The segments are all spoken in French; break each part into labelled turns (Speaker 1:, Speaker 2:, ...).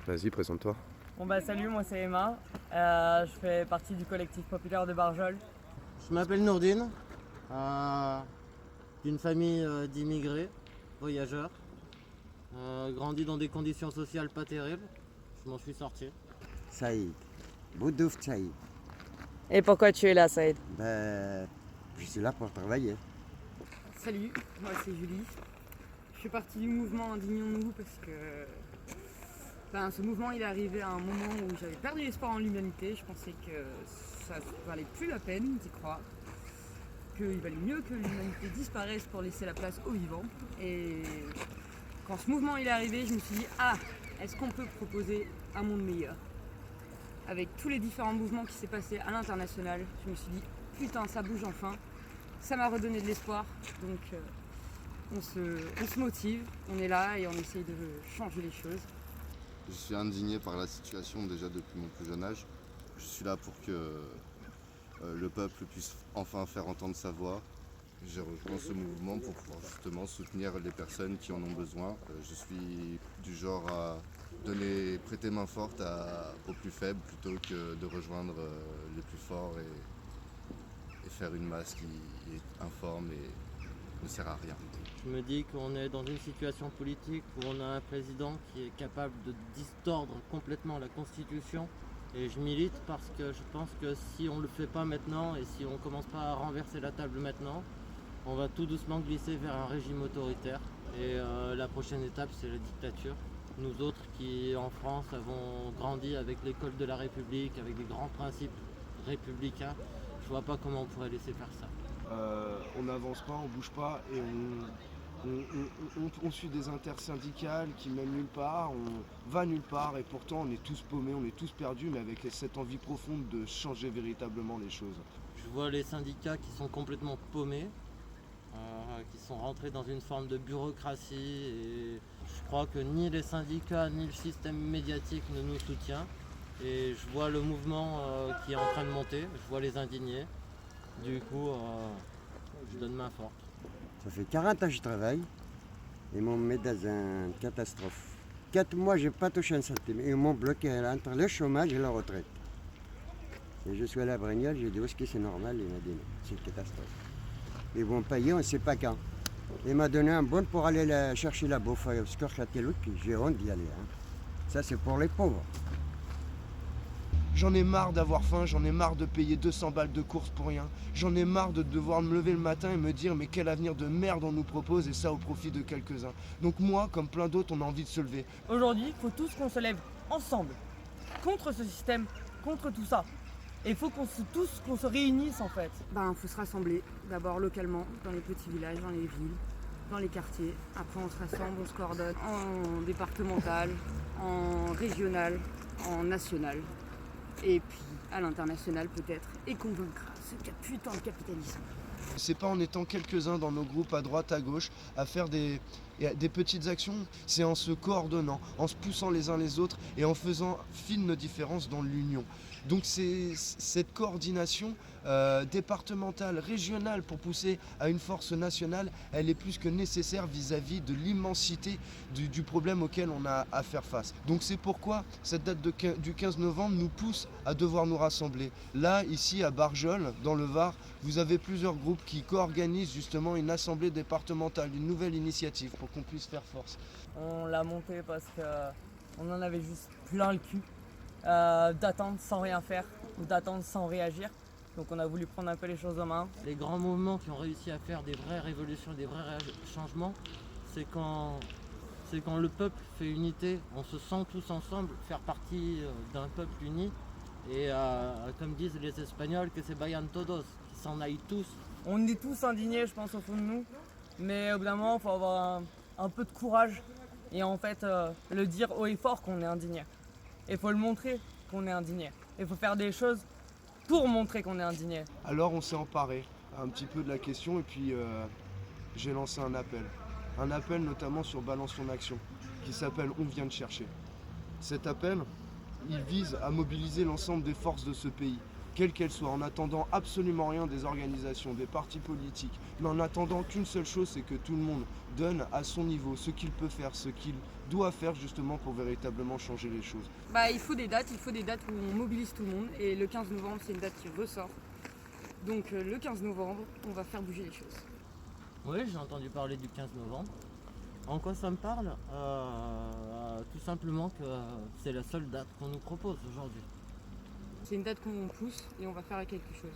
Speaker 1: Vas-y, présente-toi.
Speaker 2: Bon bah salut, moi c'est Emma, je fais partie du collectif populaire de Barjol.
Speaker 3: Je m'appelle Nourdine, d'une famille d'immigrés, voyageurs, grandi dans des conditions sociales pas terribles. Je m'en suis sorti.
Speaker 4: Saïd, Boudouf Saïd.
Speaker 2: Et pourquoi tu es là, Saïd?
Speaker 4: Je suis là pour travailler.
Speaker 2: Salut, moi c'est Julie. Je fais partie du mouvement Indignons-nous parce que ce mouvement il est arrivé à un moment où j'avais perdu l'espoir en l'humanité. Je pensais que ça valait plus la peine d'y croire, qu'il valait mieux que l'humanité disparaisse pour laisser la place aux vivants. Et quand ce mouvement il est arrivé, je me suis dit est-ce qu'on peut proposer un monde meilleur? Avec tous les différents mouvements qui s'est passé à l'international, je me suis dit putain, ça bouge enfin. Ça m'a redonné de l'espoir, donc on se motive, on est là et on essaye de changer les choses.
Speaker 5: Je suis indigné par la situation déjà depuis mon plus jeune âge. Je suis là pour que le peuple puisse enfin faire entendre sa voix. J'ai rejoint ce mouvement pour pouvoir justement soutenir les personnes qui en ont besoin. Je suis du genre à prêter main forte aux plus faibles plutôt que de rejoindre les plus forts et faire une masse qui est informe et ne sert à rien.
Speaker 3: Je me dis qu'on est dans une situation politique où on a un président qui est capable de distordre complètement la Constitution. Et je milite parce que je pense que si on ne le fait pas maintenant et si on ne commence pas à renverser la table maintenant, on va tout doucement glisser vers un régime autoritaire. Et la prochaine étape, c'est la dictature. Nous autres qui, en France, avons grandi avec l'école de la République, avec des grands principes républicains, je vois pas comment on pourrait laisser faire ça.
Speaker 6: On n'avance pas, on bouge pas et on suit des intersyndicales qui mènent nulle part, on va nulle part et pourtant on est tous paumés, on est tous perdus, mais avec cette envie profonde de changer véritablement les choses.
Speaker 3: Je vois les syndicats qui sont complètement paumés, qui sont rentrés dans une forme de bureaucratie et je crois que ni les syndicats ni le système médiatique ne nous soutient. Et je vois le mouvement qui est en train de monter, je vois les indignés. Du coup, je donne main forte.
Speaker 4: Ça fait 40 ans que je travaille. Ils m'ont mis dans une catastrophe. 4 mois, je n'ai pas touché un centime. Ils m'ont bloqué entre le chômage et la retraite. Et je suis allé à Brignoles, j'ai dit est-ce que c'est normal? Il m'a dit non, c'est une catastrophe. Ils vont payer, on ne sait pas quand. Il m'a donné un bon pour aller chercher la bouffe au score Châteloup, puis j'ai honte d'y aller. Ça, c'est pour les pauvres.
Speaker 6: J'en ai marre d'avoir faim, j'en ai marre de payer 200 balles de course pour rien. J'en ai marre de devoir me lever le matin et me dire mais quel avenir de merde on nous propose et ça au profit de quelques-uns. Donc moi, comme plein d'autres, on a envie de se lever.
Speaker 2: Aujourd'hui, il faut tous qu'on se lève ensemble contre ce système, contre tout ça. Et il faut qu'on se réunisse en fait. Il faut se rassembler, d'abord localement, dans les petits villages, dans les villes, dans les quartiers. Après on se rassemble, on se coordonne en départemental, en régional, en national. Et puis à l'international peut-être, et qu'on vaincra ce putain de capitalisme.
Speaker 6: C'est pas en étant quelques-uns dans nos groupes à droite, à gauche, à faire des petites actions, c'est en se coordonnant, en se poussant les uns les autres et en faisant fi de nos différences dans l'union. Donc c'est cette coordination départementale, régionale pour pousser à une force nationale, elle est plus que nécessaire vis-à-vis de l'immensité du problème auquel on a à faire face. Donc c'est pourquoi cette date du 15 novembre nous pousse à devoir nous rassembler. Là, ici à Barjol, dans le Var, vous avez plusieurs groupes qui co-organisent justement une assemblée départementale, une nouvelle initiative pour qu'on puisse faire force.
Speaker 2: On l'a monté parce qu'on en avait juste plein le cul d'attendre sans rien faire ou d'attendre sans réagir. Donc on a voulu prendre un peu les choses en main.
Speaker 3: Les grands mouvements qui ont réussi à faire des vraies révolutions, des vrais changements, c'est quand le peuple fait unité, on se sent tous ensemble, faire partie d'un peuple uni. Et comme disent les Espagnols, que se vayan todos, qu'ils s'en aillent tous.
Speaker 2: On est tous indignés, je pense, au fond de nous. Mais au bout d'un moment, il faut avoir un peu de courage et en fait le dire haut et fort qu'on est indigné. Il faut le montrer qu'on est indigné. Il faut faire des choses pour montrer qu'on est indigné.
Speaker 6: Alors on s'est emparé un petit peu de la question et puis j'ai lancé un appel. Un appel notamment sur Balance ton action qui s'appelle On vient de chercher. Cet appel, il vise à mobiliser l'ensemble des forces de ce pays quelle qu'elle soit, en attendant absolument rien des organisations, des partis politiques, mais en attendant qu'une seule chose, c'est que tout le monde donne à son niveau ce qu'il peut faire, ce qu'il doit faire justement pour véritablement changer les choses.
Speaker 2: Il faut des dates où on mobilise tout le monde et le 15 novembre c'est une date qui ressort. Donc le 15 novembre, on va faire bouger les choses.
Speaker 3: Oui, j'ai entendu parler du 15 novembre. En quoi ça me parle? Tout simplement que c'est la seule date qu'on nous propose aujourd'hui.
Speaker 2: C'est une date qu'on pousse et on va faire quelque chose.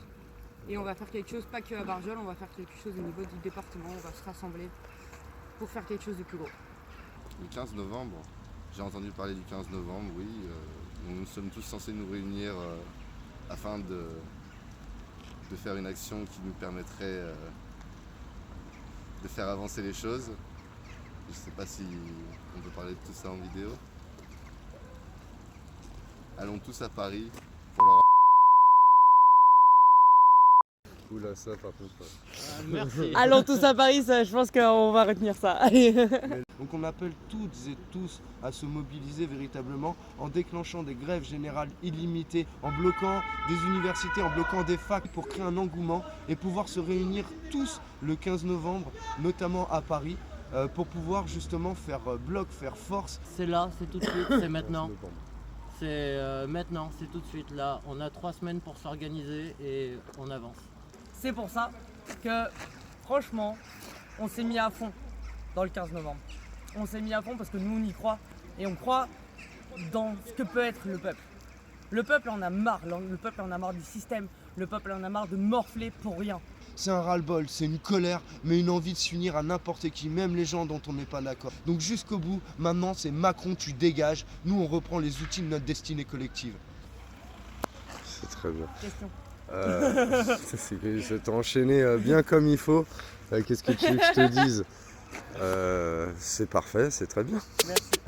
Speaker 2: Et on va faire quelque chose pas que à Barjol, on va faire quelque chose au niveau du département, on va se rassembler pour faire quelque chose de plus gros.
Speaker 5: Le 15 novembre, j'ai entendu parler du 15 novembre, oui. Nous sommes tous censés nous réunir afin de faire une action qui nous permettrait de faire avancer les choses. Je ne sais pas si on peut parler de tout ça en vidéo. Allons tous à Paris pour leur...
Speaker 1: Oula, ça par contre.
Speaker 3: Merci.
Speaker 7: Allons tous à Paris, ça, je pense qu'on va retenir ça. Allez.
Speaker 6: Donc on appelle toutes et tous à se mobiliser véritablement en déclenchant des grèves générales illimitées, en bloquant des universités, en bloquant des facs pour créer un engouement et pouvoir se réunir tous le 15 novembre, notamment à Paris, pour pouvoir justement faire bloc, faire force.
Speaker 3: C'est là, c'est tout de suite, c'est maintenant. C'est maintenant, c'est tout de suite là. On a 3 semaines pour s'organiser et on avance.
Speaker 7: C'est pour ça que, franchement, on s'est mis à fond dans le 15 novembre. On s'est mis à fond parce que nous, on y croit. Et on croit dans ce que peut être le peuple. Le peuple en a marre. Le peuple en a marre du système. Le peuple en a marre de morfler pour rien.
Speaker 6: C'est un ras-le-bol, c'est une colère, mais une envie de s'unir à n'importe qui, même les gens dont on n'est pas d'accord. Donc jusqu'au bout, maintenant c'est Macron, tu dégages. Nous, on reprend les outils de notre destinée collective.
Speaker 1: C'est très bien.
Speaker 7: Question.
Speaker 1: C'est que je t'ai enchaîné bien comme il faut. Qu'est-ce que tu veux que je te dise? C'est parfait, c'est très bien.
Speaker 7: Merci.